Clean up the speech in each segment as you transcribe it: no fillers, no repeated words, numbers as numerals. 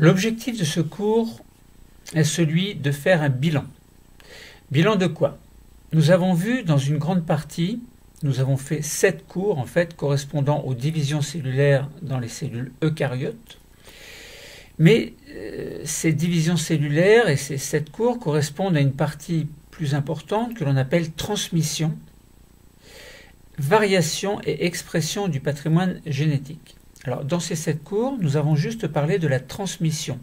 L'objectif de ce cours est celui de faire un bilan. Bilan de quoi? Nous avons vu dans une grande partie, nous avons fait 7 cours en fait correspondant aux divisions cellulaires dans les cellules eucaryotes. Mais ces divisions cellulaires et ces 7 cours correspondent à une partie plus importante que l'on appelle transmission, variation et expression du patrimoine génétique. Alors dans ces 7 cours, nous avons juste parlé de la transmission.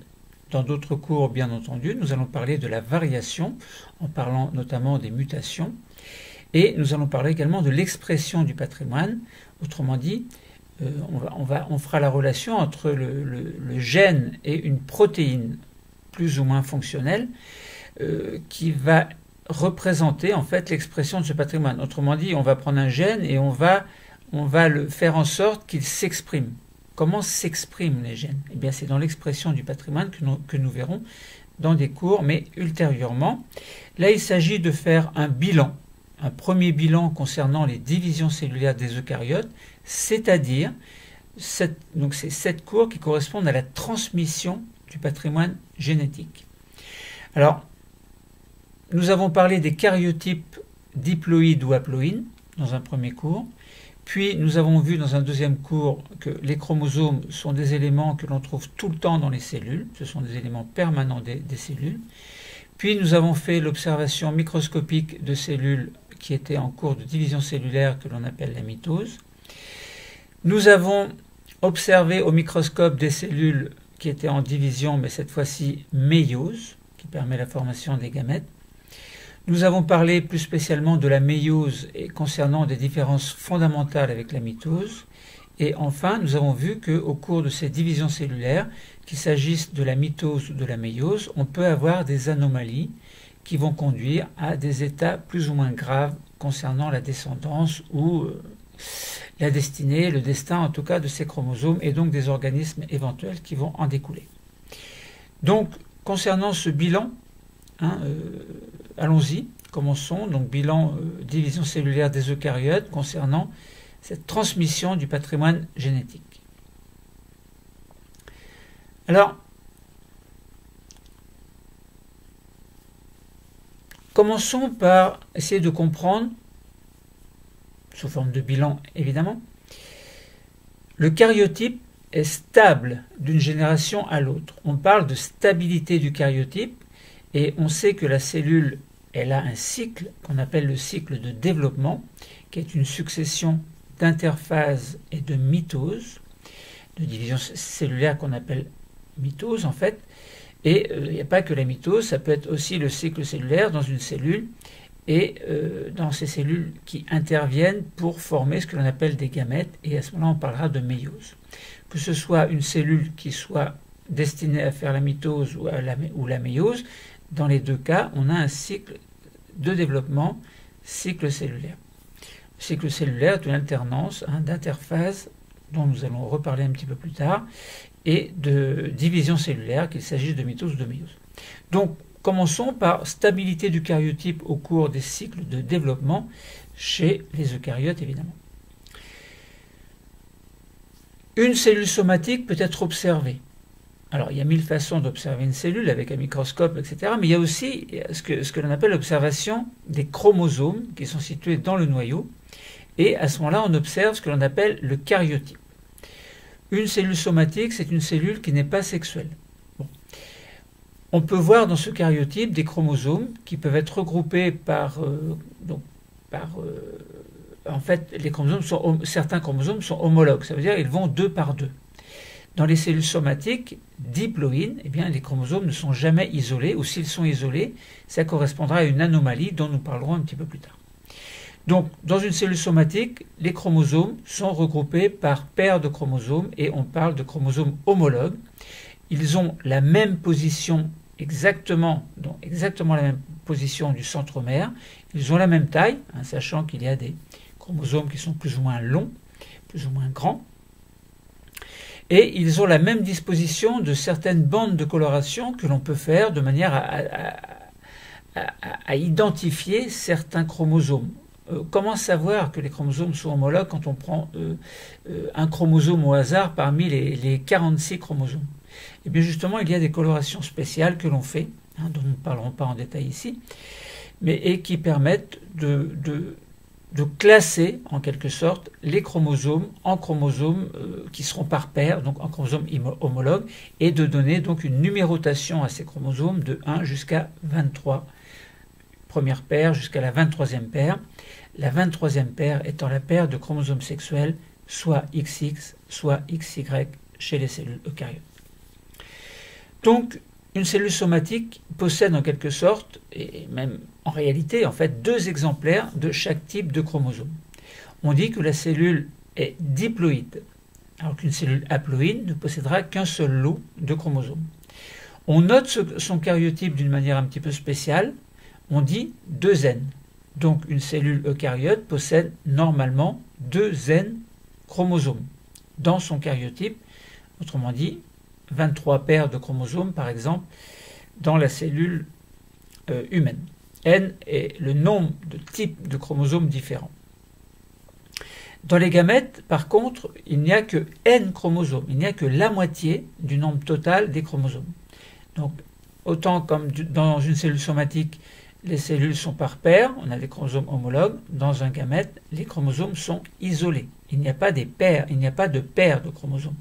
Dans d'autres cours, bien entendu, nous allons parler de la variation, en parlant notamment des mutations, et nous allons parler également de l'expression du patrimoine. Autrement dit, on fera la relation entre le gène et une protéine plus ou moins fonctionnelle qui va représenter en fait l'expression de ce patrimoine. Autrement dit, on va prendre un gène et on va le faire en sorte qu'il s'exprime. Comment s'expriment les gènes? Eh bien, c'est dans l'expression du patrimoine que nous verrons dans des cours, mais ultérieurement. Là, il s'agit de faire un bilan, un premier bilan concernant les divisions cellulaires des eucaryotes, c'est-à-dire ces 7 cours qui correspondent à la transmission du patrimoine génétique. Alors, nous avons parlé des karyotypes diploïdes ou haploïdes dans un premier cours. Puis nous avons vu dans un deuxième cours que les chromosomes sont des éléments que l'on trouve tout le temps dans les cellules. Ce sont des éléments permanents des cellules. Puis nous avons fait l'observation microscopique de cellules qui étaient en cours de division cellulaire que l'on appelle la mitose. Nous avons observé au microscope des cellules qui étaient en division, mais cette fois-ci méiose, qui permet la formation des gamètes. Nous avons parlé plus spécialement de la méiose et concernant des différences fondamentales avec la mitose. Et enfin, nous avons vu qu'au cours de ces divisions cellulaires, qu'il s'agisse de la mitose ou de la méiose, on peut avoir des anomalies qui vont conduire à des états plus ou moins graves concernant la descendance ou la destinée, le destin en tout cas de ces chromosomes et donc des organismes éventuels qui vont en découler. Donc, concernant ce bilan, allons-y, commençons. Donc, bilan division cellulaire des eucaryotes concernant cette transmission du patrimoine génétique. Alors, commençons par essayer de comprendre, sous forme de bilan évidemment, le karyotype est stable d'une génération à l'autre. On parle de stabilité du karyotype et on sait que la cellule, elle a un cycle qu'on appelle le cycle de développement, qui est une succession d'interphases et de mitoses, de division cellulaire qu'on appelle mitose en fait. Et il n'y a pas que la mitose, ça peut être aussi le cycle cellulaire dans une cellule et dans ces cellules qui interviennent pour former ce que l'on appelle des gamètes. Et à ce moment-là, on parlera de méiose. Que ce soit une cellule qui soit destinée à faire la mitose ou la méiose, dans les deux cas, on a un cycle de développement, cycle cellulaire. Le cycle cellulaire est une alternance d'interphases, dont nous allons reparler un petit peu plus tard, et de division cellulaire, qu'il s'agisse de mitose ou de méiose. Donc, commençons par stabilité du karyotype au cours des cycles de développement chez les eucaryotes, évidemment. Une cellule somatique peut être observée. Alors, il y a 1000 façons d'observer une cellule avec un microscope, etc. Mais il y a aussi ce que l'on appelle l'observation des chromosomes qui sont situés dans le noyau. Et à ce moment-là, on observe ce que l'on appelle le karyotype. Une cellule somatique, c'est une cellule qui n'est pas sexuelle. Bon. On peut voir dans ce karyotype des chromosomes qui peuvent être regroupés en fait, certains chromosomes sont homologues. Ça veut dire qu'ils vont 2 par 2. Dans les cellules somatiques diploïdes, eh bien, les chromosomes ne sont jamais isolés, ou s'ils sont isolés, ça correspondra à une anomalie dont nous parlerons un petit peu plus tard. Donc, dans une cellule somatique, les chromosomes sont regroupés par paires de chromosomes, et on parle de chromosomes homologues. Ils ont la même position, exactement la même position du centromère. Ils ont la même taille, sachant qu'il y a des chromosomes qui sont plus ou moins longs, plus ou moins grands. Et ils ont la même disposition de certaines bandes de coloration que l'on peut faire de manière à identifier certains chromosomes. Comment savoir que les chromosomes sont homologues quand on prend un chromosome au hasard parmi les 46 chromosomes? Et bien justement, il y a des colorations spéciales que l'on fait, dont nous ne parlerons pas en détail ici, et qui permettent de classer en quelque sorte les chromosomes en chromosomes qui seront par paire, donc en chromosomes homologues, et de donner donc une numérotation à ces chromosomes de 1 jusqu'à 23, première paire jusqu'à la 23e paire, la 23e paire étant la paire de chromosomes sexuels, soit XX, soit XY chez les cellules eucaryotes. Donc, une cellule somatique possède en quelque sorte, et même en réalité, en fait, 2 exemplaires de chaque type de chromosome. On dit que la cellule est diploïde, alors qu'une cellule haploïde ne possédera qu'un seul lot de chromosomes. On note son karyotype d'une manière un petit peu spéciale, on dit 2N. Donc une cellule eucaryote possède normalement 2N chromosomes dans son karyotype, autrement dit 23 paires de chromosomes par exemple dans la cellule humaine. N est le nombre de types de chromosomes différents. Dans les gamètes, par contre, il n'y a que N chromosomes, il n'y a que la moitié du nombre total des chromosomes. Donc, autant comme dans une cellule somatique, les cellules sont par paires, on a des chromosomes homologues, dans un gamète, les chromosomes sont isolés. Il n'y a pas des paires, il n'y a pas de paires de chromosomes.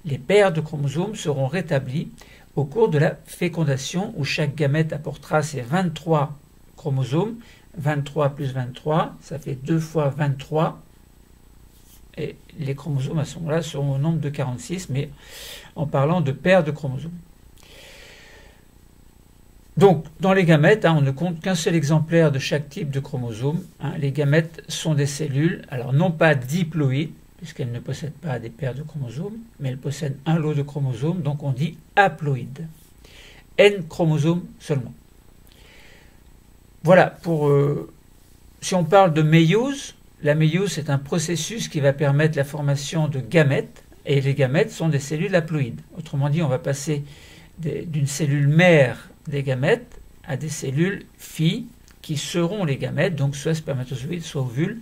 Les paires de chromosomes seront rétablies au cours de la fécondation où chaque gamète apportera ses 23 chromosomes. 23 plus 23, ça fait 2 fois 23. Et les chromosomes à ce moment-là seront au nombre de 46, mais en parlant de paires de chromosomes. Donc, dans les gamètes, on ne compte qu'un seul exemplaire de chaque type de chromosome. Les gamètes sont des cellules, alors non pas diploïdes, puisqu'elles ne possèdent pas des paires de chromosomes, mais elles possèdent un lot de chromosomes, donc on dit haploïdes. N chromosomes seulement. Voilà, si on parle de méiose, la méiose c'est un processus qui va permettre la formation de gamètes, et les gamètes sont des cellules haploïdes. Autrement dit, on va passer d'une cellule mère des gamètes à des cellules filles qui seront les gamètes, donc soit spermatozoïdes, soit ovules,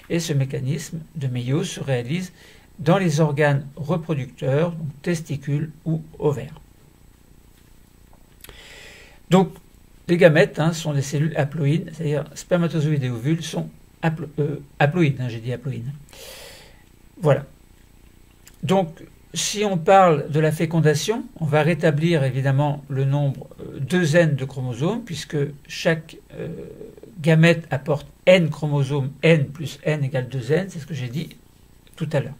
et ce mécanisme de méiose se réalise dans les organes reproducteurs, donc testicules ou ovaires. Donc, les gamètes sont des cellules haploïdes, c'est-à-dire spermatozoïdes et ovules sont haploïdes, j'ai dit haploïdes. Voilà. Donc, si on parle de la fécondation, on va rétablir évidemment le nombre 2N de chromosomes, puisque chaque gamète apporte N chromosomes, N plus N égale 2N, c'est ce que j'ai dit tout à l'heure.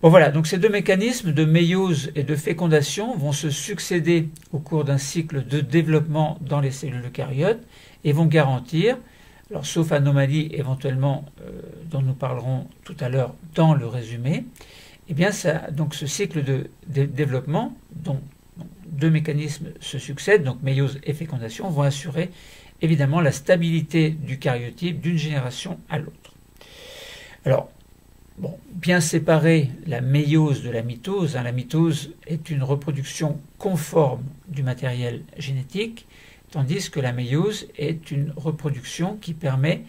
Bon voilà, donc ces 2 mécanismes de méiose et de fécondation vont se succéder au cours d'un cycle de développement dans les cellules eucaryotes et vont garantir, alors sauf anomalie éventuellement dont nous parlerons tout à l'heure dans le résumé, eh bien donc ce cycle de développement dont 2 mécanismes se succèdent, donc méiose et fécondation, vont assurer évidemment la stabilité du karyotype d'une génération à l'autre. Alors, bien séparer la méiose de la mitose, la mitose est une reproduction conforme du matériel génétique, tandis que la méiose est une reproduction qui permet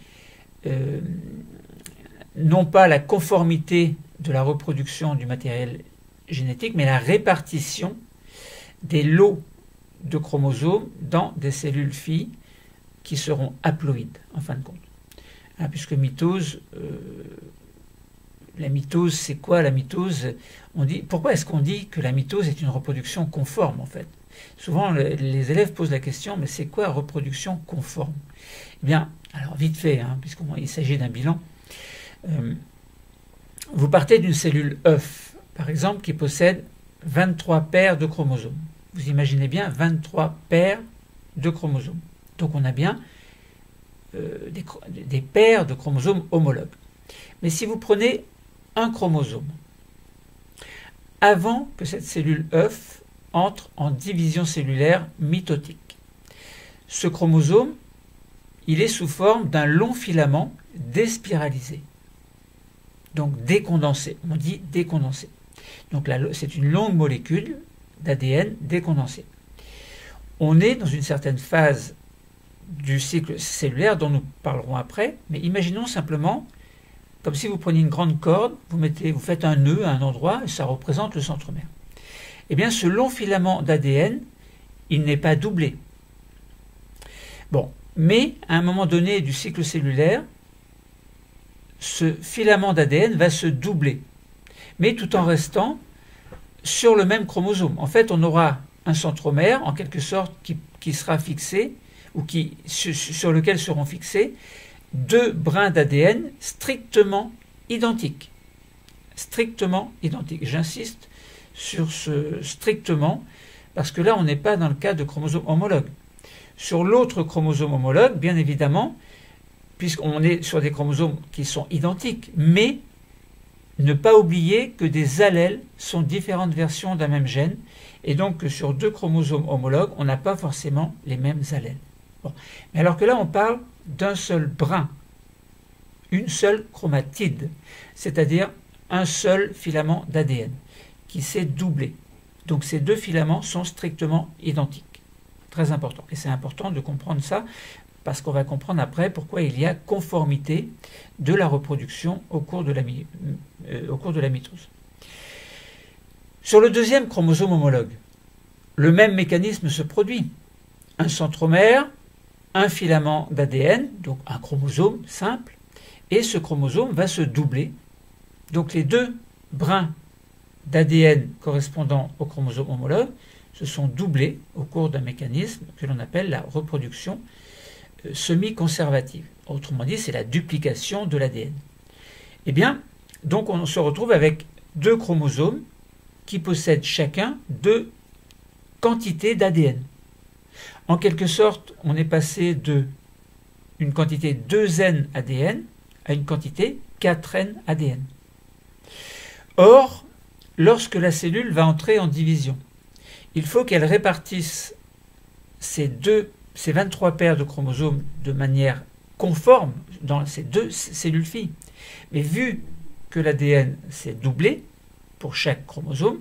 non pas la conformité de la reproduction du matériel génétique, mais la répartition des lots de chromosomes dans des cellules filles qui seront haploïdes, en fin de compte. Puisque mitose, la mitose, c'est quoi la mitose? Pourquoi est-ce qu'on dit que la mitose est une reproduction conforme, en fait? Souvent, les élèves posent la question, mais c'est quoi reproduction conforme? Eh bien, alors vite fait, puisqu'il s'agit d'un bilan, vous partez d'une cellule œuf, par exemple, qui possède 23 paires de chromosomes. Vous imaginez bien 23 paires de chromosomes. Donc on a bien des paires de chromosomes homologues. Mais si vous prenez un chromosome, avant que cette cellule œuf entre en division cellulaire mitotique, ce chromosome, il est sous forme d'un long filament déspiralisé. Donc décondensé, on dit décondensé. Donc là, c'est une longue molécule d'ADN décondensée. On est dans une certaine phase du cycle cellulaire dont nous parlerons après, mais imaginons simplement, comme si vous preniez une grande corde, vous faites un nœud à un endroit et ça représente le centromère. eh bien ce long filament d'ADN, il n'est pas doublé. Bon, mais à un moment donné du cycle cellulaire, ce filament d'ADN va se doubler, mais tout en restant sur le même chromosome. En fait, on aura un centromère, en quelque sorte, qui sera fixé, ou sur lequel seront fixés deux brins d'ADN strictement identiques. Strictement identiques. J'insiste sur ce strictement, parce que là, on n'est pas dans le cas de chromosomes homologues. Sur l'autre chromosome homologue, bien évidemment, puisqu'on est sur des chromosomes qui sont identiques, mais ne pas oublier que des allèles sont différentes versions d'un même gène, et donc que sur deux chromosomes homologues, on n'a pas forcément les mêmes allèles. Bon. Mais alors que là, on parle d'un seul brin, une seule chromatide, c'est-à-dire un seul filament d'ADN qui s'est doublé. Donc ces deux filaments sont strictement identiques. Très important. Et c'est important de comprendre ça, parce qu'on va comprendre après pourquoi il y a conformité de la reproduction au cours de la mitose. Sur le deuxième chromosome homologue, le même mécanisme se produit. Un centromère, un filament d'ADN, donc un chromosome simple, et ce chromosome va se doubler. Donc les deux brins d'ADN correspondant au chromosome homologue se sont doublés au cours d'un mécanisme que l'on appelle la reproduction semi-conservative. Autrement dit, c'est la duplication de l'ADN. Eh bien, donc on se retrouve avec deux chromosomes qui possèdent chacun deux quantités d'ADN. En quelque sorte, on est passé de une quantité 2N ADN à une quantité 4N ADN. Or, lorsque la cellule va entrer en division, il faut qu'elle répartisse ces 23 paires de chromosomes de manière conforme dans ces deux cellules filles. Mais vu que l'ADN s'est doublé pour chaque chromosome,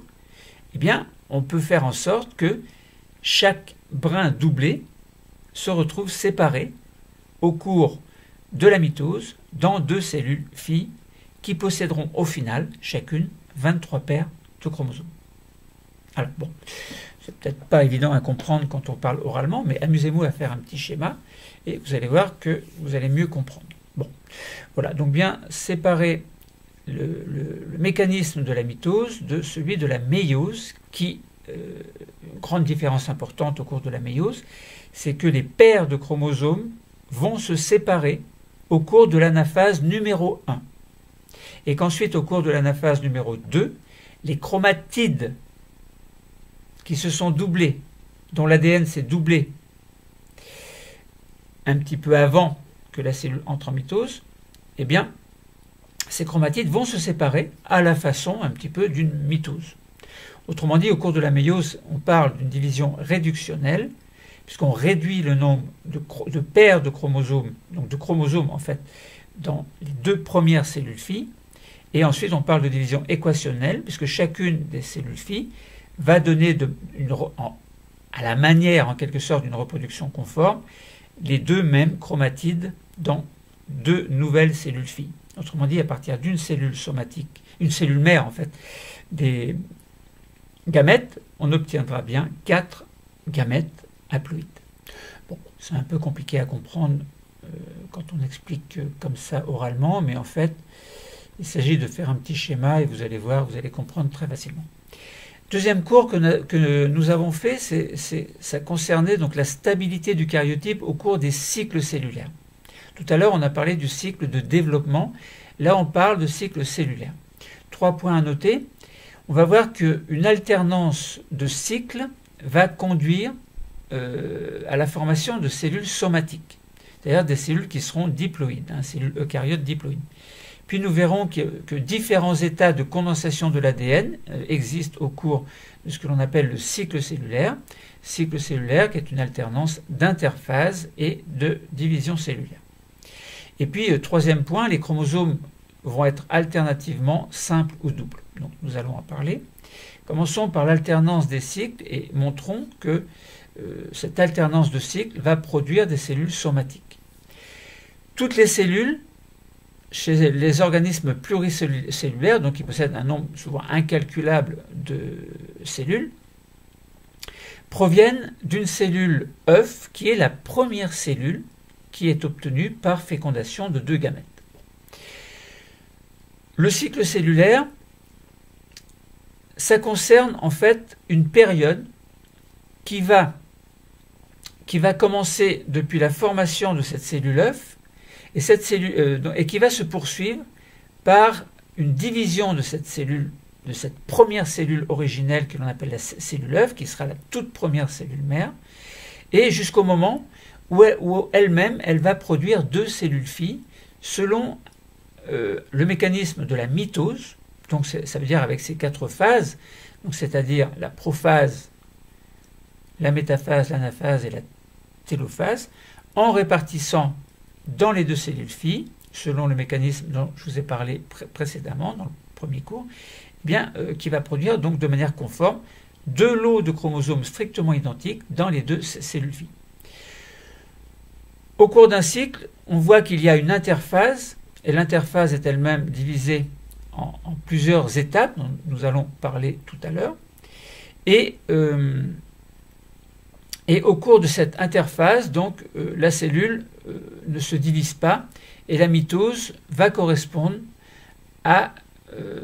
eh bien, on peut faire en sorte que chaque brin doublé se retrouve séparé au cours de la mitose dans deux cellules filles qui posséderont au final chacune 23 paires de chromosomes. Alors bon, c'est peut-être pas évident à comprendre quand on parle oralement, mais amusez-vous à faire un petit schéma et vous allez voir que vous allez mieux comprendre. Bon, voilà, donc bien séparer le mécanisme de la mitose de celui de la méiose, qui, une grande différence importante au cours de la méiose, c'est que les paires de chromosomes vont se séparer au cours de l'anaphase numéro 1. Et qu'ensuite, au cours de l'anaphase numéro 2, les chromatides qui se sont doublées, dont l'ADN s'est doublé un petit peu avant que la cellule entre en mitose, eh bien, ces chromatides vont se séparer à la façon un petit peu d'une mitose. Autrement dit, au cours de la méiose, on parle d'une division réductionnelle, puisqu'on réduit le nombre de paires de chromosomes, donc de chromosomes en fait, dans les deux premières cellules filles. Et ensuite, on parle de division équationnelle, puisque chacune des cellules filles va donner à la manière, en quelque sorte, d'une reproduction conforme, les deux mêmes chromatides dans deux nouvelles cellules filles. Autrement dit, à partir d'une cellule somatique, une cellule mère en fait, des gamètes, on obtiendra bien 4 gamètes haploïdes. Bon, c'est un peu compliqué à comprendre quand on explique comme ça oralement, mais en fait, il s'agit de faire un petit schéma et vous allez voir, vous allez comprendre très facilement. Deuxième cours que nous avons fait, ça concernait donc la stabilité du karyotype au cours des cycles cellulaires. Tout à l'heure, on a parlé du cycle de développement. Là, on parle de cycle cellulaire. 3 points à noter. On va voir qu'une alternance de cycles va conduire à la formation de cellules somatiques, c'est-à-dire des cellules qui seront diploïdes, cellules eucaryotes diploïdes. Puis nous verrons que différents états de condensation de l'ADN existent au cours de ce que l'on appelle le cycle cellulaire qui est une alternance d'interphase et de division cellulaire. Et puis, troisième point, les chromosomes vont être alternativement simples ou doubles. Donc nous allons en parler. Commençons par l'alternance des cycles et montrons que cette alternance de cycles va produire des cellules somatiques. Toutes les cellules chez les organismes pluricellulaires, donc qui possèdent un nombre souvent incalculable de cellules, proviennent d'une cellule œuf qui est la première cellule qui est obtenue par fécondation de deux gamètes. Le cycle cellulaire, ça concerne en fait une période qui va commencer depuis la formation de cette cellule œuf et qui va se poursuivre par une division de cette cellule, de cette première cellule originelle que l'on appelle la cellule œuf, qui sera la toute première cellule mère, et jusqu'au moment où elle-même, elle va produire deux cellules filles selon le mécanisme de la mitose. Donc ça veut dire avec ces quatre phases, c'est-à-dire la prophase, la métaphase, l'anaphase et la télophase, en répartissant dans les deux cellules filles, selon le mécanisme dont je vous ai parlé précédemment dans le premier cours, qui va produire donc de manière conforme deux lots de chromosomes strictement identiques dans les deux cellules filles. Au cours d'un cycle, on voit qu'il y a une interphase, et l'interphase est elle-même divisée en plusieurs étapes, dont nous allons parler tout à l'heure. Et au cours de cette interphase, donc, la cellule ne se divise pas, et la mitose va correspondre à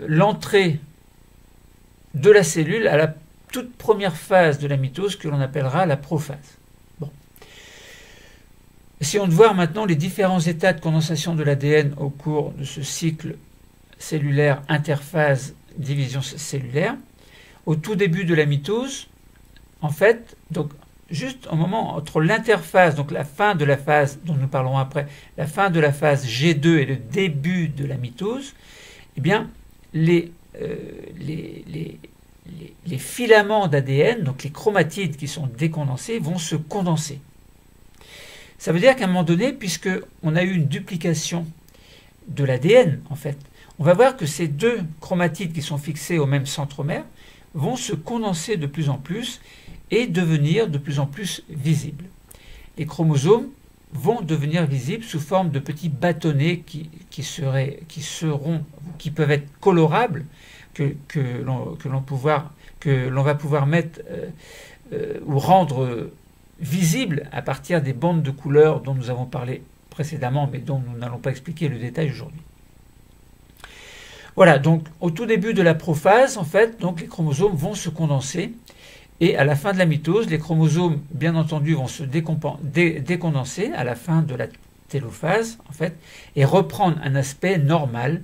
l'entrée de la cellule à la toute première phase de la mitose que l'on appellera la prophase. Bon. Essayons de voir maintenant les différents états de condensation de l'ADN au cours de ce cycle cellulaire, interphase, division cellulaire. Au tout début de la mitose, en fait, donc juste au moment entre l'interphase, donc la fin de la phase dont nous parlerons après, la fin de la phase G2 et le début de la mitose, eh bien, les filaments d'ADN, donc les chromatides qui sont décondensés, vont se condenser. Ça veut dire qu'à un moment donné, puisqu'on a eu une duplication de l'ADN, en fait, on va voir que ces deux chromatides qui sont fixés au même centromère vont se condenser de plus en plus et devenir de plus en plus visibles. Les chromosomes vont devenir visibles sous forme de petits bâtonnets qui peuvent être colorables, que l'on va pouvoir mettre ou rendre visibles à partir des bandes de couleurs dont nous avons parlé précédemment, mais dont nous n'allons pas expliquer le détail aujourd'hui. Voilà, donc au tout début de la prophase, en fait, donc les chromosomes vont se condenser, et à la fin de la mitose, les chromosomes, bien entendu, vont se décondenser à la fin de la télophase, en fait, et reprendre un aspect normal.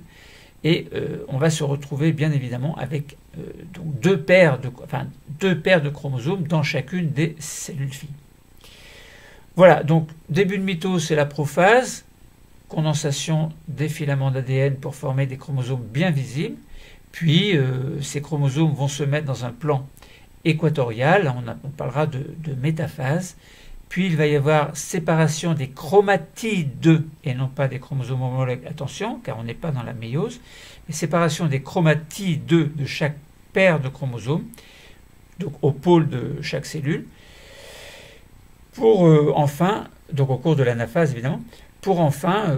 Et on va se retrouver, bien évidemment, avec donc deux paires de chromosomes dans chacune des cellules filles. Voilà, donc début de mitose, c'est la prophase, condensation des filaments d'ADN pour former des chromosomes bien visibles. Puis ces chromosomes vont se mettre dans un plan équatorial, on parlera de métaphase. Puis il va y avoir séparation des chromatides et non pas des chromosomes homologues. Attention, car on n'est pas dans la méiose. Mais séparation des chromatides de chaque paire de chromosomes, donc au pôle de chaque cellule, pour enfin, donc au cours de l'anaphase évidemment, pour enfin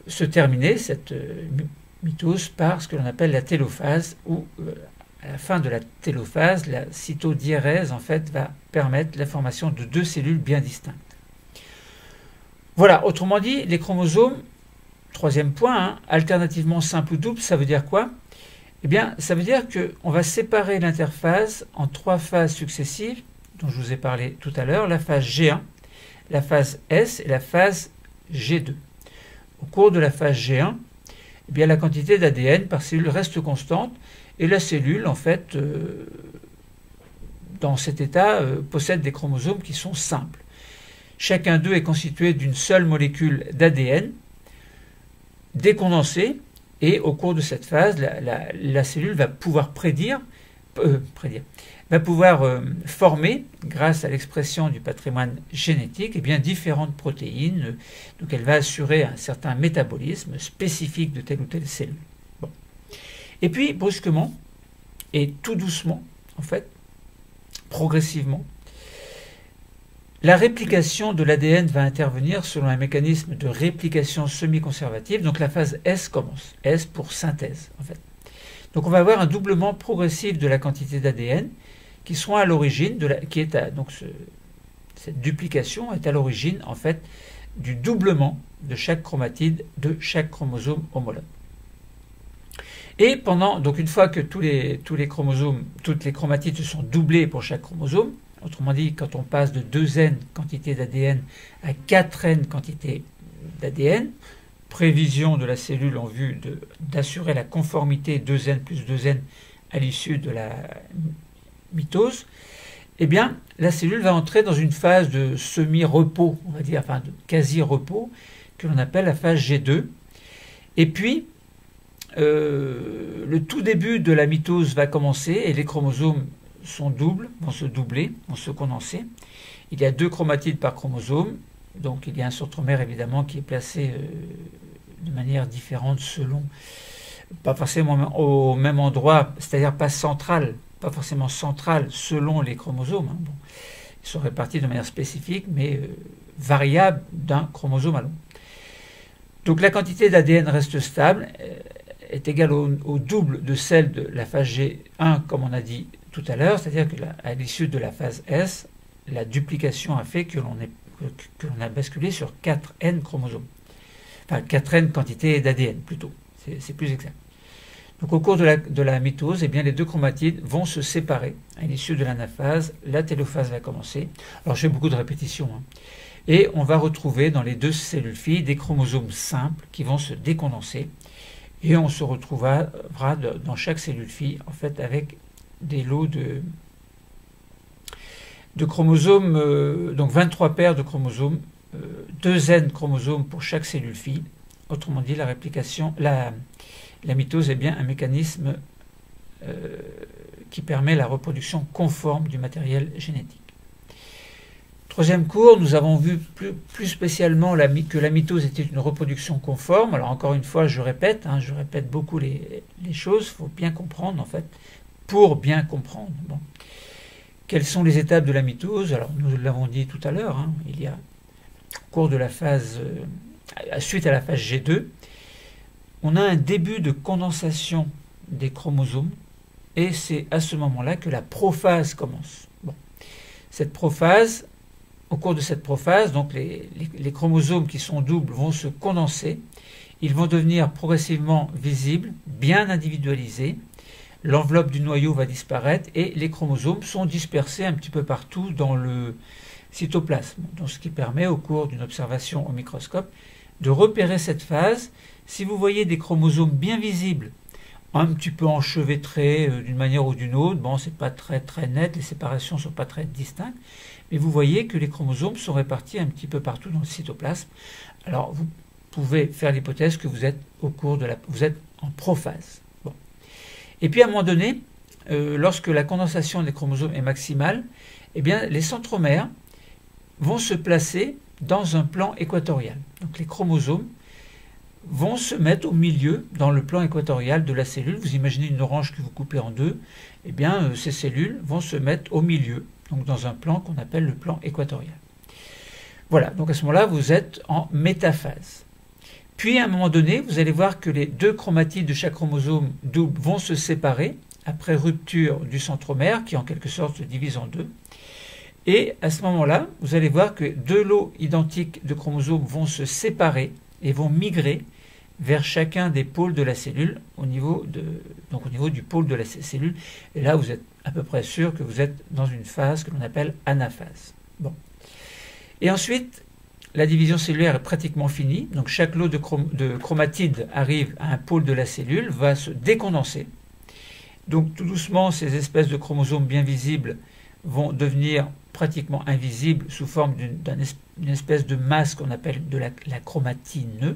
se terminer cette mitose par ce que l'on appelle la télophase, où à la fin de la télophase, la cytodiérèse en fait va permettre la formation de deux cellules bien distinctes. Voilà, autrement dit, les chromosomes, troisième point, alternativement simple ou double, ça veut dire quoi? Eh bien, ça veut dire qu'on va séparer l'interphase en trois phases successives, dont je vous ai parlé tout à l'heure, la phase G1, la phase S et la phase G2. Au cours de la phase G1, eh bien, la quantité d'ADN par cellule reste constante, et la cellule, en fait, dans cet état, possède des chromosomes qui sont simples. Chacun d'eux est constitué d'une seule molécule d'ADN décondensée, et au cours de cette phase, la cellule va pouvoir va pouvoir former, grâce à l'expression du patrimoine génétique, différentes protéines. Donc elle va assurer un certain métabolisme spécifique de telle ou telle cellule. Bon. Et puis, brusquement, et tout doucement, en fait, progressivement, La réplication de l'ADN va intervenir selon un mécanisme de réplication semi-conservative. Donc la phase S commence. S pour synthèse, en fait. Donc on va avoir un doublement progressif de la quantité d'ADN qui sont à l'origine de cette duplication est à l'origine, en fait, du doublement de chaque chromatide de chaque chromosome homologue. Et donc une fois que tous les chromosomes, toutes les chromatides se sont doublées pour chaque chromosome, autrement dit, quand on passe de 2N quantité d'ADN à 4N quantité d'ADN, prévision de la cellule en vue d'assurer la conformité 2N plus 2N à l'issue de la mitose, eh bien, la cellule va entrer dans une phase de semi-repos, on va dire, enfin de quasi-repos, que l'on appelle la phase G2. Et puis, le tout début de la mitose va commencer et les chromosomes sont doubles, vont se doubler, vont se condenser. Il y a 2 chromatides par chromosome, donc il y a un centromère évidemment qui est placé de manière différente selon, pas forcément au même endroit, c'est-à-dire pas central, pas forcément central selon les chromosomes. Bon, ils sont répartis de manière spécifique, mais variable d'un chromosome à l'autre. Donc la quantité d'ADN reste stable, est égale au double de celle de la phase G1, comme on a dit tout à l'heure, c'est-à-dire qu'à l'issue de la phase S, la duplication a fait que l'on a basculé sur 4N chromosomes. Enfin, 4N quantité d'ADN, plutôt. C'est plus exact. Donc au cours de la mitose, eh bien, les 2 chromatides vont se séparer. À l'issue de l'anaphase, la télophase va commencer. Alors je fais beaucoup de répétitions. Et on va retrouver dans les 2 cellules filles des chromosomes simples qui vont se décondenser. Et on se retrouvera dans chaque cellule fille, en fait, avec des lots de chromosomes, donc 23 paires de chromosomes, 2N chromosomes pour chaque cellule fille. Autrement dit, la réplication, la mitose est bien un mécanisme qui permet la reproduction conforme du matériel génétique. Troisième cours, nous avons vu plus spécialement que la mitose était une reproduction conforme. Alors encore une fois, je répète beaucoup les choses, il faut bien comprendre en fait, pour bien comprendre. Bon. Quelles sont les étapes de la mitose? Alors nous l'avons dit tout à l'heure, il y a au cours de la phase, suite à la phase G2, on a un début de condensation des chromosomes et c'est à ce moment-là que la prophase commence. Bon. Au cours de cette prophase, donc les chromosomes qui sont doubles vont se condenser, ils vont devenir progressivement visibles, bien individualisés, l'enveloppe du noyau va disparaître et les chromosomes sont dispersés un petit peu partout dans le cytoplasme, donc ce qui permet au cours d'une observation au microscope de repérer cette phase. Si vous voyez des chromosomes bien visibles, un petit peu enchevêtrés d'une manière ou d'une autre, bon, c'est pas très net, les séparations sont pas très distinctes, mais vous voyez que les chromosomes sont répartis un petit peu partout dans le cytoplasme. Alors vous pouvez faire l'hypothèse que vous êtes vous êtes en prophase. Bon. Et puis à un moment donné, lorsque la condensation des chromosomes est maximale, eh bien les centromères vont se placer dans un plan équatorial. Donc les chromosomes vont se mettre au milieu, dans le plan équatorial de la cellule. Vous imaginez une orange que vous coupez en deux, eh bien ces cellules vont se mettre au milieu, donc dans un plan qu'on appelle le plan équatorial. Voilà, donc à ce moment-là, vous êtes en métaphase. Puis à un moment donné, vous allez voir que les 2 chromatides de chaque chromosome double vont se séparer après rupture du centromère, qui en quelque sorte se divise en 2. Et à ce moment-là, vous allez voir que 2 lots identiques de chromosomes vont se séparer et vont migrer vers chacun des pôles de la cellule au niveau du pôle de la cellule. Et là, vous êtes à peu près sûr que vous êtes dans une phase que l'on appelle anaphase. Bon. Et ensuite, la division cellulaire est pratiquement finie. Donc chaque lot de chromatides arrive à un pôle de la cellule, va se décondenser. Donc tout doucement, ces espèces de chromosomes bien visibles vont devenir pratiquement invisibles sous forme d'une espèce de masse qu'on appelle de la chromatine.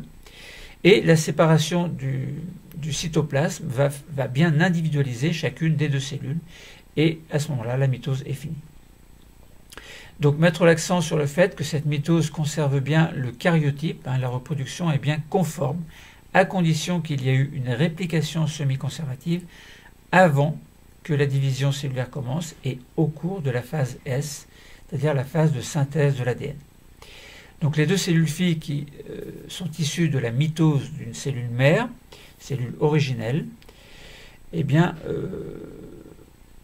Et la séparation du cytoplasme va bien individualiser chacune des 2 cellules. Et à ce moment-là, la mitose est finie. Donc mettre l'accent sur le fait que cette mitose conserve bien le karyotype, la reproduction est bien conforme, à condition qu'il y ait eu une réplication semi-conservative avant que la division cellulaire commence et au cours de la phase S, c'est-à-dire la phase de synthèse de l'ADN. Donc les deux cellules filles qui sont issues de la mitose d'une cellule mère, cellule originelle, eh bien,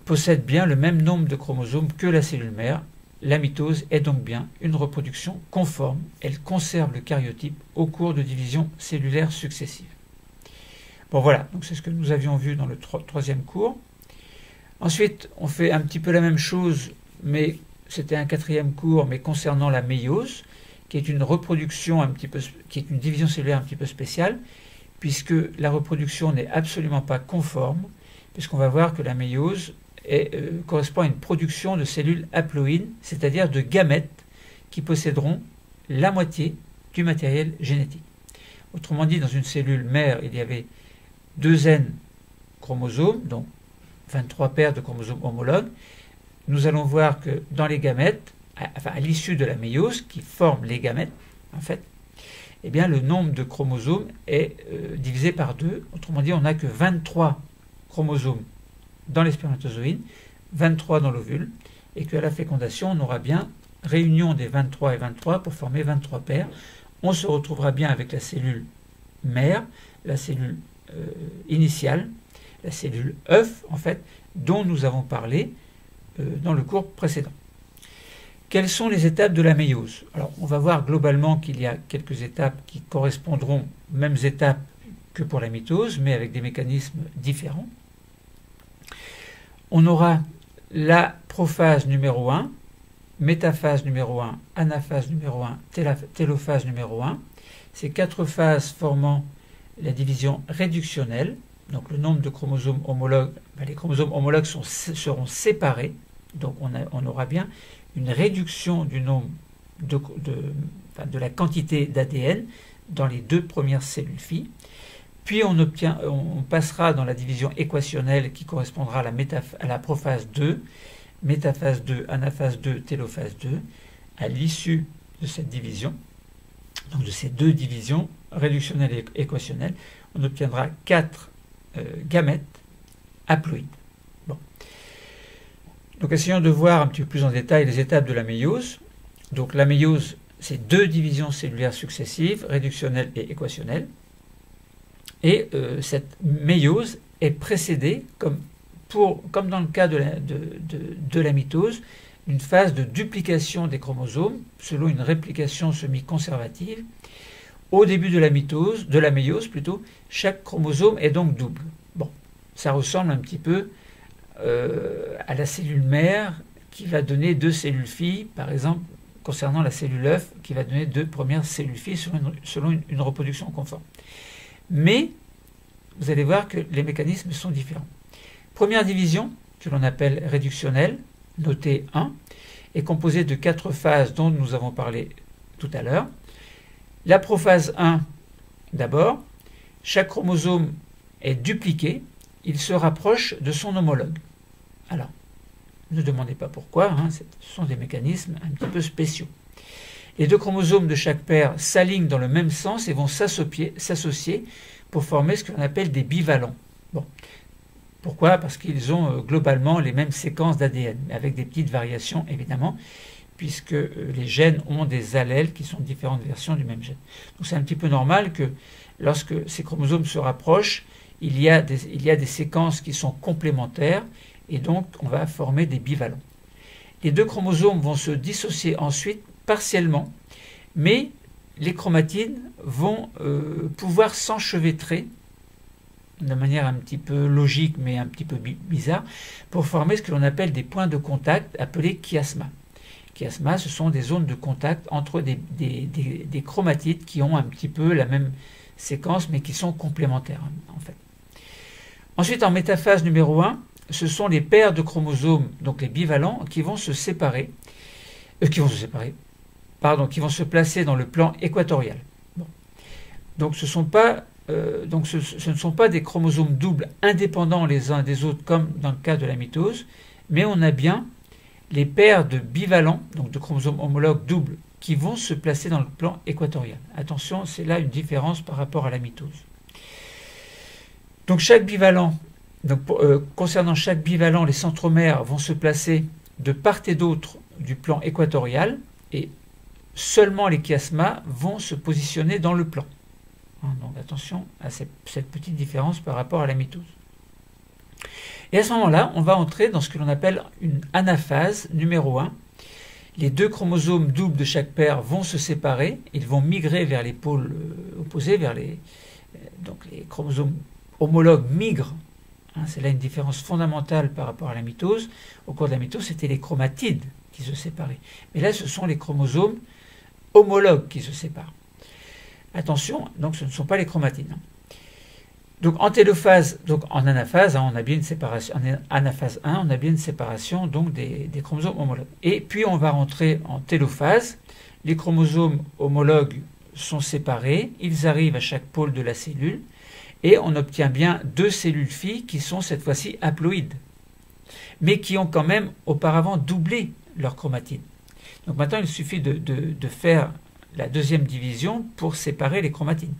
possèdent bien le même nombre de chromosomes que la cellule mère. La mitose est donc bien une reproduction conforme. Elle conserve le karyotype au cours de divisions cellulaires successives. Bon voilà, donc c'est ce que nous avions vu dans le troisième cours. Ensuite, on fait un petit peu la même chose, mais c'était un quatrième cours, mais concernant la méiose, qui est une reproduction qui est une division cellulaire un petit peu spéciale, puisque la reproduction n'est absolument pas conforme, puisqu'on va voir que la méiose correspond à une production de cellules haploïdes, c'est-à-dire de gamètes qui posséderont la moitié du matériel génétique. Autrement dit, dans une cellule mère, il y avait 2 N chromosomes, donc 23 paires de chromosomes homologues. Nous allons voir que dans les gamètes, à l'issue de la méiose, qui forment les gamètes, en fait, eh bien, le nombre de chromosomes est divisé par 2. Autrement dit, on n'a que 23 chromosomes dans les spermatozoïdes, 23 dans l'ovule, et qu'à la fécondation, on aura bien réunion des 23 et 23 pour former 23 paires. On se retrouvera bien avec la cellule mère, la cellule initiale, la cellule œuf, en fait, dont nous avons parlé dans le cours précédent. Quelles sont les étapes de la méiose? Alors, on va voir globalement qu'il y a quelques étapes qui correspondront aux mêmes étapes que pour la mitose, mais avec des mécanismes différents. On aura la prophase numéro 1, métaphase numéro 1, anaphase numéro 1, télophase numéro 1. Ces 4 phases formant la division réductionnelle, donc le nombre de chromosomes homologues, les chromosomes homologues seront séparés, donc on aura bien une réduction du nombre de la quantité d'ADN dans les 2 premières cellules filles. Puis on passera dans la division équationnelle qui correspondra à la prophase 2, métaphase 2, anaphase 2, télophase 2. À l'issue de cette division, donc de ces 2 divisions, réductionnelle et équationnelle, on obtiendra 4 gamètes haploïdes. Bon. Donc essayons de voir un petit peu plus en détail les étapes de la méiose. Donc la méiose, c'est 2 divisions cellulaires successives, réductionnelle et équationnelle. Et cette méiose est précédée, comme dans le cas de la mitose, d'une phase de duplication des chromosomes, selon une réplication semi-conservative. Au début de la méiose plutôt, chaque chromosome est donc double. Bon, ça ressemble un petit peu à la cellule mère qui va donner 2 cellules filles, par exemple, concernant la cellule œuf, qui va donner 2 premières cellules filles selon une reproduction conforme. Mais vous allez voir que les mécanismes sont différents. Première division, que l'on appelle réductionnelle, notée 1, est composée de 4 phases dont nous avons parlé tout à l'heure. La prophase 1, d'abord, chaque chromosome est dupliqué, il se rapproche de son homologue. Alors, ne demandez pas pourquoi, ce sont des mécanismes un petit peu spéciaux. Les 2 chromosomes de chaque paire s'alignent dans le même sens et vont s'associer pour former ce qu'on appelle des bivalents. Bon. Pourquoi? Parce qu'ils ont globalement les mêmes séquences d'ADN, avec des petites variations évidemment, puisque les gènes ont des allèles qui sont différentes versions du même gène. Donc c'est un petit peu normal que lorsque ces chromosomes se rapprochent, il y a des séquences qui sont complémentaires, et donc on va former des bivalents. Les 2 chromosomes vont se dissocier ensuite partiellement, mais les chromatides vont pouvoir s'enchevêtrer de manière un petit peu logique, mais un petit peu bizarre, pour former ce que l'on appelle des points de contact appelés chiasmas. Chiasmas, ce sont des zones de contact entre des chromatides qui ont un petit peu la même séquence, mais qui sont complémentaires, en fait. Ensuite, en métaphase numéro 1, ce sont les paires de chromosomes, donc les bivalents, qui vont se placer dans le plan équatorial. Bon. Donc ce ne sont pas des chromosomes doubles indépendants les uns des autres comme dans le cas de la mitose, mais on a bien les paires de bivalents, donc de chromosomes homologues doubles, qui vont se placer dans le plan équatorial. Attention, c'est là une différence par rapport à la mitose. Donc concernant chaque bivalent, les centromères vont se placer de part et d'autre du plan équatorial et seulement les chiasmas vont se positionner dans le plan. Donc attention à cette petite différence par rapport à la mitose. Et à ce moment-là, on va entrer dans ce que l'on appelle une anaphase numéro 1. Les deux chromosomes doubles de chaque paire vont se séparer, ils vont migrer vers les pôles opposés, donc les chromosomes homologues migrent. C'est là une différence fondamentale par rapport à la mitose. Au cours de la mitose, c'était les chromatides qui se séparaient. Mais là, ce sont les chromosomes homologues qui se séparent. Attention, donc ce ne sont pas les chromatides. Donc en télophase, donc en anaphase, on a bien une séparation. En anaphase 1, on a bien une séparation donc des chromosomes homologues. Et puis on va rentrer en télophase. Les chromosomes homologues sont séparés, ils arrivent à chaque pôle de la cellule, et on obtient bien deux cellules filles qui sont cette fois-ci haploïdes, mais qui ont quand même auparavant doublé leur chromatide. Donc maintenant il suffit de faire la deuxième division pour séparer les chromatides.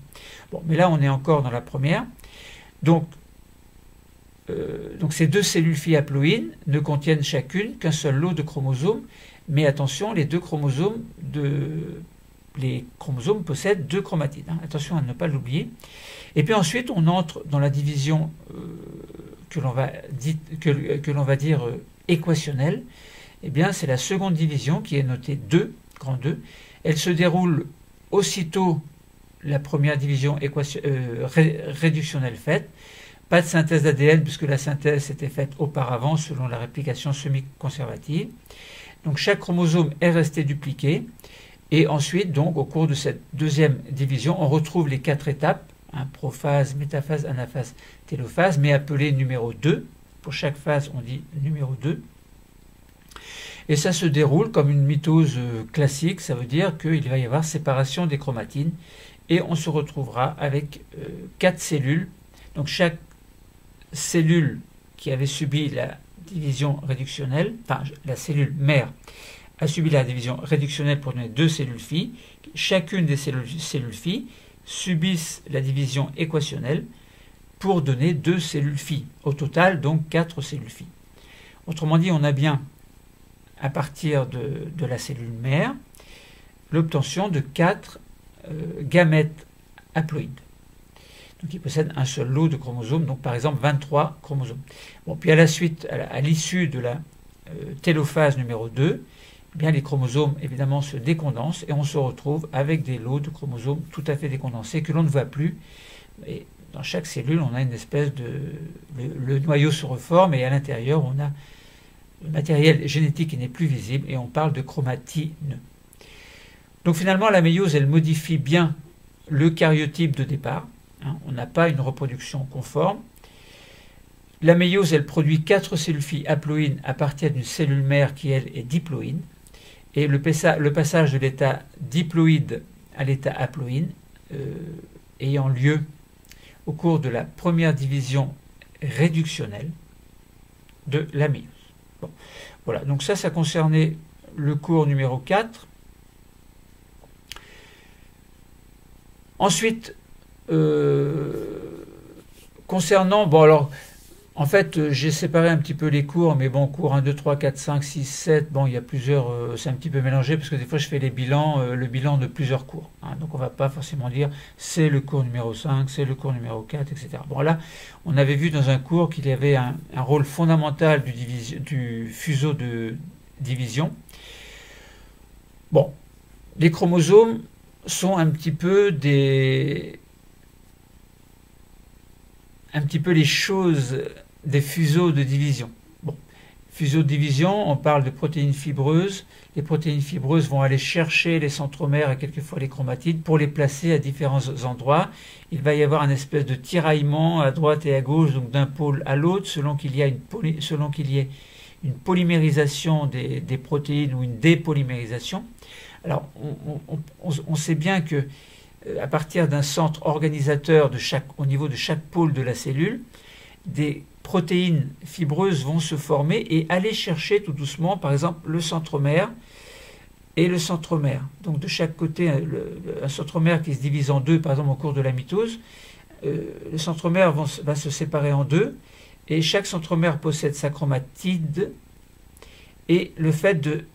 Bon, mais là on est encore dans la première. Donc ces deux cellules filles haploïdes ne contiennent chacune qu'un seul lot de chromosomes, mais attention, les chromosomes possèdent deux chromatides. Attention à ne pas l'oublier. Et puis ensuite, on entre dans la division que l'on va dire équationnelle. Eh bien, c'est la seconde division qui est notée 2, grand 2. Elle se déroule aussitôt la première division réductionnelle faite. Pas de synthèse d'ADN puisque la synthèse s'était faite auparavant selon la réplication semi-conservative. Donc chaque chromosome est resté dupliqué. Et ensuite, donc, au cours de cette deuxième division, on retrouve les 4 étapes, prophase, métaphase, anaphase, télophase, mais appelées numéro 2. Pour chaque phase, on dit numéro 2. Et ça se déroule comme une mitose classique, ça veut dire qu'il va y avoir séparation des chromatines, et on se retrouvera avec 4 cellules. Donc chaque cellule qui avait subi la division réductionnelle, enfin la cellule mère, a subi la division réductionnelle pour donner 2 cellules filles. Chacune des cellules filles subissent la division équationnelle pour donner 2 cellules filles. Au total, donc 4 cellules filles. Autrement dit, on a bien, à partir de la cellule mère, l'obtention de 4 gamètes haploïdes. Donc ils possèdent un seul lot de chromosomes, donc par exemple 23 chromosomes. Bon, puis à la suite, à l'issue de la télophase numéro 2, eh bien, les chromosomes évidemment se décondensent et on se retrouve avec des lots de chromosomes tout à fait décondensés que l'on ne voit plus. Et dans chaque cellule, on a une espèce de... Le noyau se reforme et à l'intérieur, on a le matériel génétique qui n'est plus visible et on parle de chromatine. Donc finalement, la méiose, elle modifie bien le karyotype de départ. On n'a pas une reproduction conforme. La méiose, elle produit 4 cellules filles haploïdes à partir d'une cellule mère qui, elle, est diploïde. Et le passage de l'état diploïde à l'état haploïde ayant lieu au cours de la première division réductionnelle de la méiose. Bon. Voilà, donc ça concernait le cours numéro 4. Ensuite, concernant, bon alors, en fait, j'ai séparé un petit peu les cours, mais bon, cours 1, 2, 3, 4, 5, 6, 7, bon, il y a plusieurs, c'est un petit peu mélangé, parce que des fois, je fais le bilan de plusieurs cours. Donc, on ne va pas forcément dire, c'est le cours numéro 5, c'est le cours numéro 4, etc. Bon, là, on avait vu dans un cours qu'il y avait un rôle fondamental du fuseau de division. Bon, les chromosomes sont un petit peu les choses des fuseaux de division. Bon, fuseaux de division, on parle de protéines fibreuses. Les protéines fibreuses vont aller chercher les centromères et quelquefois les chromatides pour les placer à différents endroits. Il va y avoir une espèce de tiraillement à droite et à gauche, donc d'un pôle à l'autre, selon qu'il y ait une polymérisation des protéines ou une dépolymérisation. Alors, on sait bien que à partir d'un centre organisateur au niveau de chaque pôle de la cellule, des protéines fibreuses vont se former et aller chercher tout doucement, par exemple, le centromère et le centromère. Donc de chaque côté, un centromère qui se divise en deux, par exemple au cours de la mitose, le centromère va se séparer en deux, et chaque centromère possède sa chromatide, et le fait de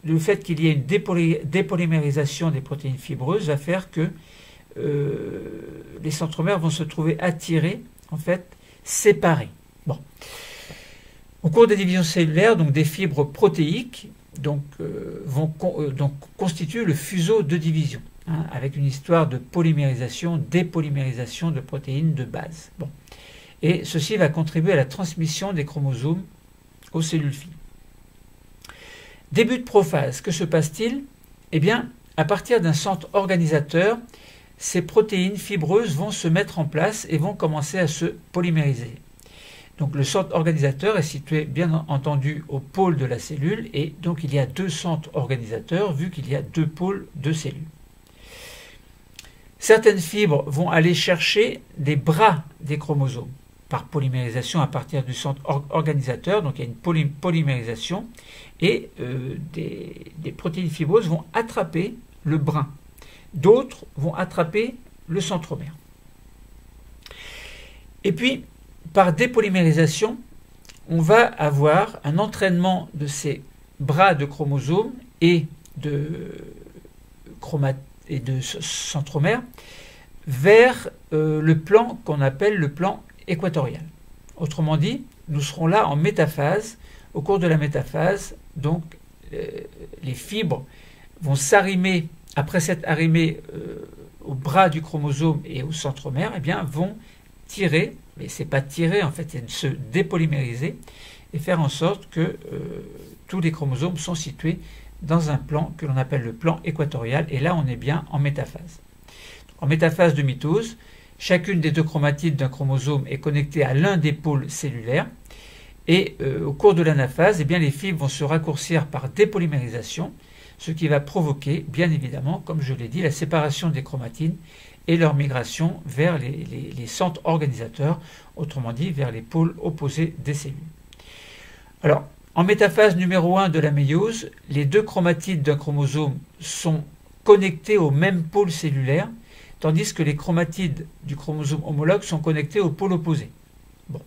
le fait qu'il y ait une dépolymérisation des protéines fibreuses va faire que les centromères vont se trouver attirés, en fait, séparés. Bon. Au cours des divisions cellulaires, donc des fibres protéiques constituent le fuseau de division, hein, avec une histoire de polymérisation, dépolymérisation de protéines de base. Bon. Et ceci va contribuer à la transmission des chromosomes aux cellules fines. Début de prophase, que se passe-t-il? Eh bien, à partir d'un centre organisateur, ces protéines fibreuses vont se mettre en place et vont commencer à se polymériser. Donc le centre organisateur est situé bien entendu au pôle de la cellule et donc il y a deux centres organisateurs vu qu'il y a deux pôles de cellules. Certaines fibres vont aller chercher des bras des chromosomes par polymérisation à partir du centre organisateur, donc il y a une polymérisation et des protéines fibreuses vont attraper le brin. D'autres vont attraper le centromère. Et puis, par dépolymérisation, on va avoir un entraînement de ces bras de chromosomes et de centromères vers le plan qu'on appelle le plan équatorial. Autrement dit, nous serons là en métaphase. Au cours de la métaphase, donc, les fibres vont s'arrimer, après s'être arrimées au bras du chromosome et au centromère, eh bien, vont tirer, mais ce n'est pas tirer en fait, c'est se dépolymériser et faire en sorte que tous les chromosomes sont situés dans un plan que l'on appelle le plan équatorial, et là on est bien en métaphase. En métaphase de mitose, chacune des deux chromatides d'un chromosome est connectée à l'un des pôles cellulaires, et au cours de l'anaphase, eh bien, les fibres vont se raccourcir par dépolymérisation, ce qui va provoquer, bien évidemment, comme je l'ai dit, la séparation des chromatides et leur migration vers les centres organisateurs, autrement dit vers les pôles opposés des cellules. Alors, en métaphase numéro 1 de la méiose, les deux chromatides d'un chromosome sont connectés au même pôle cellulaire, tandis que les chromatides du chromosome homologue sont connectés au pôle opposé. Bon.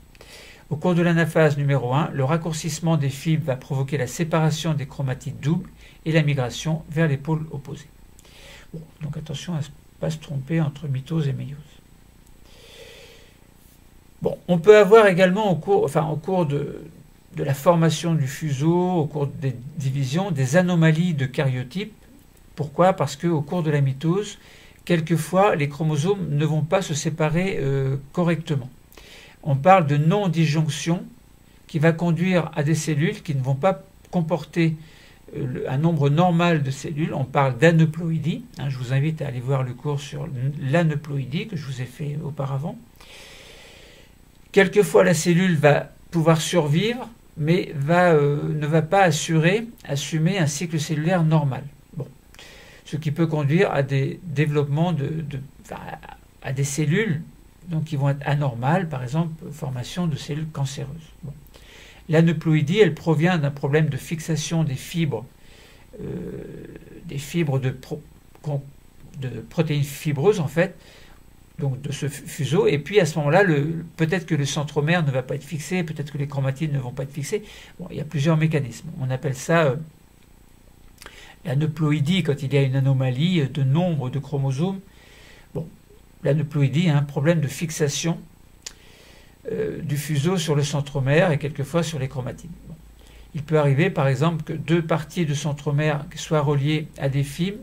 Au cours de l'anaphase numéro 1, le raccourcissement des fibres va provoquer la séparation des chromatides doubles et la migration vers les pôles opposés. Bon, donc attention à ne pas se tromper entre mitose et méiose. Bon, on peut avoir également au cours de la formation du fuseau, au cours des divisions, des anomalies de karyotype. Pourquoi? Parce qu'au cours de la mitose, quelquefois, les chromosomes ne vont pas se séparer correctement. On parle de non-disjonction qui va conduire à des cellules qui ne vont pas comporter un nombre normal de cellules. On parle d'aneuploïdie. Je vous invite à aller voir le cours sur l'aneuploïdie que je vous ai fait auparavant. Quelquefois, la cellule va pouvoir survivre, mais ne va pas assumer un cycle cellulaire normal. Bon. Ce qui peut conduire à des développements à des cellules donc, qui vont être anormales, par exemple, formation de cellules cancéreuses. Bon. L'aneuploïdie, elle provient d'un problème de fixation des fibres de protéines fibreuses, en fait, donc de ce fuseau, et puis à ce moment-là, peut-être que le centromère ne va pas être fixé, peut-être que les chromatides ne vont pas être fixées. Bon, il y a plusieurs mécanismes. On appelle ça l'aneuploïdie quand il y a une anomalie de nombre de chromosomes. Bon, l'aneuploïdie a un problème de fixation du fuseau sur le centromère et quelquefois sur les chromatides. Bon. Il peut arriver, par exemple, que deux parties de centromère soient reliées à des fibres,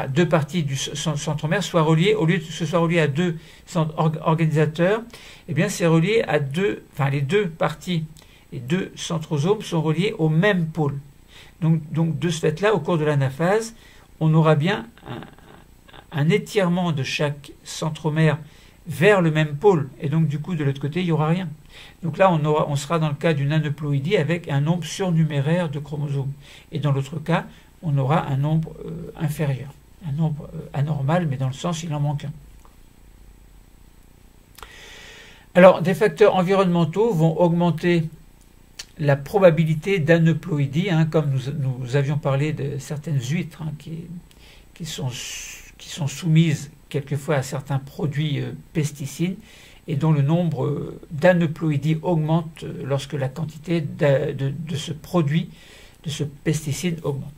deux parties du centromère soient reliées, au lieu que ce soit relié à deux centres organisateurs, eh bien c'est relié à les deux parties, les deux centrosomes sont reliés au même pôle. Donc de ce fait-là, au cours de l'anaphase, on aura bien un étirement de chaque centromère vers le même pôle, et donc du coup de l'autre côté il n'y aura rien. Donc là on sera dans le cas d'une aneuploïdie avec un nombre surnuméraire de chromosomes, et dans l'autre cas on aura un nombre inférieur, un nombre anormal, mais dans le sens il en manque un. Alors des facteurs environnementaux vont augmenter la probabilité d'aneuploïdie, comme nous avions parlé de certaines huîtres qui sont soumises quelquefois à certains produits pesticides, et dont le nombre d'aneuploïdies augmente lorsque la quantité de ce produit, de ce pesticide augmente.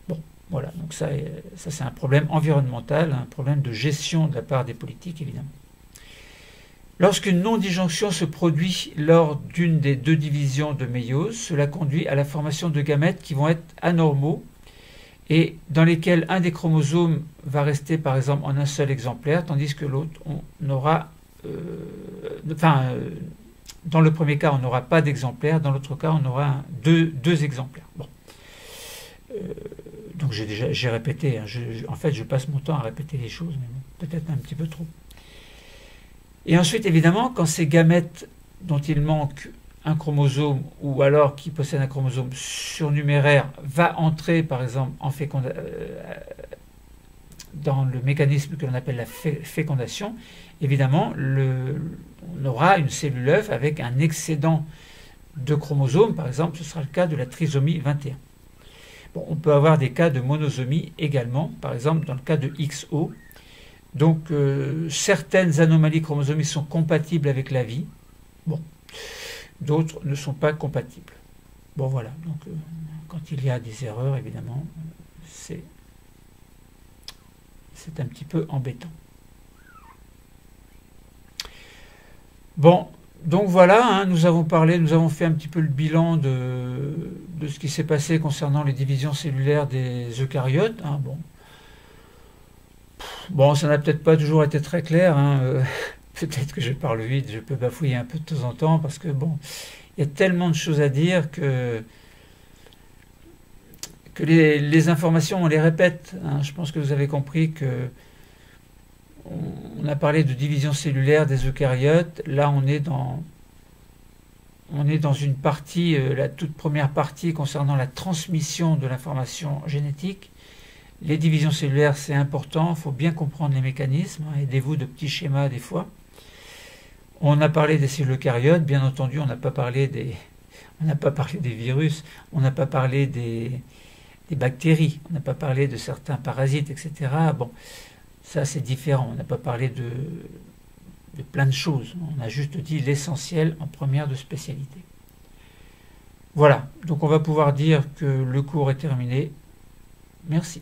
Bon, voilà, donc ça c'est un problème environnemental, un problème de gestion de la part des politiques évidemment. Lorsqu'une non-disjonction se produit lors d'une des deux divisions de méiose, cela conduit à la formation de gamètes qui vont être anormaux et dans lesquels un des chromosomes va rester par exemple en un seul exemplaire, tandis que l'autre, on aura, dans le premier cas, on n'aura pas d'exemplaire, dans l'autre cas, on aura deux exemplaires. Bon. Donc j'ai répété, hein, en fait je passe mon temps à répéter les choses, mais peut-être un petit peu trop. Et ensuite, évidemment, quand ces gamètes dont il manque un chromosome ou alors qui possède un chromosome surnuméraire va entrer, par exemple, dans le mécanisme que l'on appelle la fécondation, évidemment, on aura une cellule œuf avec un excédent de chromosomes, par exemple, ce sera le cas de la trisomie 21. Bon, on peut avoir des cas de monosomie également, par exemple dans le cas de XO. Donc, certaines anomalies chromosomiques sont compatibles avec la vie. Bon, d'autres ne sont pas compatibles. Bon, voilà. Donc, quand il y a des erreurs, évidemment, c'est un petit peu embêtant. Bon, donc voilà, hein, nous avons fait un petit peu le bilan de ce qui s'est passé concernant les divisions cellulaires des eucaryotes. Hein, Bon, ça n'a peut-être pas toujours été très clair, hein, peut-être que je parle vite, je peux bafouiller un peu de temps en temps, parce que bon, il y a tellement de choses à dire que les informations, on les répète. Hein. Je pense que vous avez compris que on a parlé de division cellulaire des eucaryotes. Là, on est dans une partie, la toute première partie concernant la transmission de l'information génétique. Les divisions cellulaires, c'est important, il faut bien comprendre les mécanismes, hein, aidez-vous de petits schémas des fois. On a parlé des cellules eucaryotes, bien entendu, on n'a pas parlé des virus, on n'a pas parlé des bactéries, on n'a pas parlé de certains parasites, etc. Bon, ça c'est différent, on n'a pas parlé de plein de choses, on a juste dit l'essentiel en première de spécialité. Voilà, donc on va pouvoir dire que le cours est terminé. Merci.